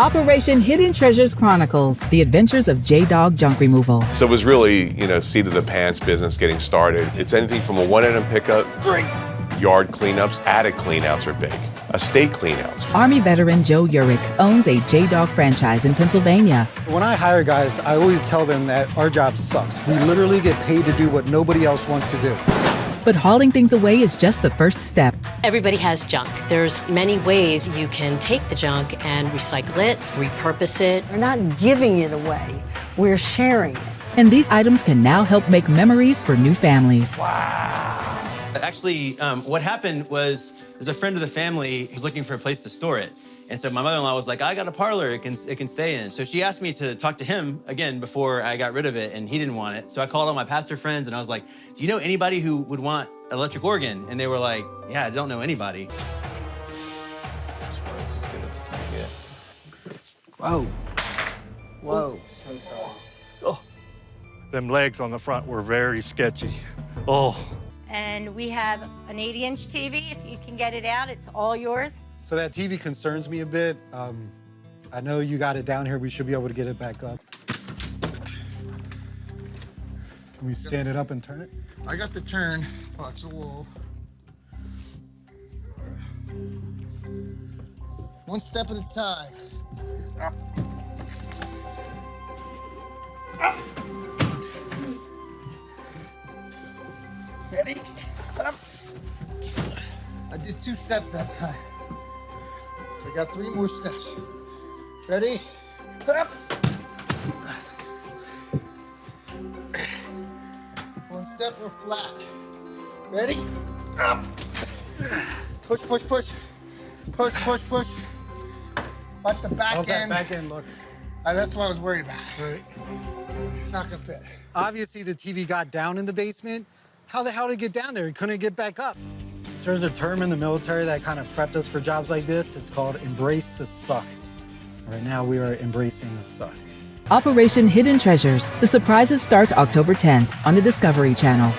Operation Hidden Treasures Chronicles, the adventures of JDog junk removal. So it was really, seat of the pants business getting started. It's anything from a one-item pickup, great, yard cleanups, attic cleanouts are big, estate cleanouts. Army veteran Joe YURICK owns a JDog franchise in Pennsylvania. When I hire guys, I always tell them that our job sucks. We literally get paid to do what nobody else wants to do. But hauling things away is just the first step. Everybody has junk. There's many ways you can take the junk and recycle it, repurpose it. We're not giving it away, we're sharing it. And these items can now help make memories for new families. Wow. Actually, what happened was, there's a friend of the family who's looking for a place to store it. And so my mother-in-law was like, I got a parlor it can stay in. So she asked me to talk to him again before I got rid of it, and he didn't want it. So I called all my pastor friends and I was like, do you know anybody who would want an electric organ? And they were like, yeah, I don't know anybody. Whoa. Whoa. So sorry. Oh. Them legs on the front were very sketchy. Oh. And we have an 80-inch TV. If you can get it out, it's all yours. So that TV concerns me a bit. I know you got it down here. We should be able to get it back up. Can we stand it up and turn it? I got the turn. Watch the wall. One step at a time. Up. Up. Ready? Up. I did 2 steps that time. I got 3 more steps. Ready? Up. 1 step, we're flat. Ready? Up. Push, push, push. Push, push, push. Watch the back How's end. that back end look? That's what I was worried about. Right. It's not gonna fit. Obviously, the TV got down in the basement. How the hell did it get down there? It couldn't get back up. So there's a term in the military that kind of prepped us for jobs like this. It's called embrace the suck. Right now, we are embracing the suck. Operation Hidden Treasures. The surprises start October 10th on the Discovery Channel.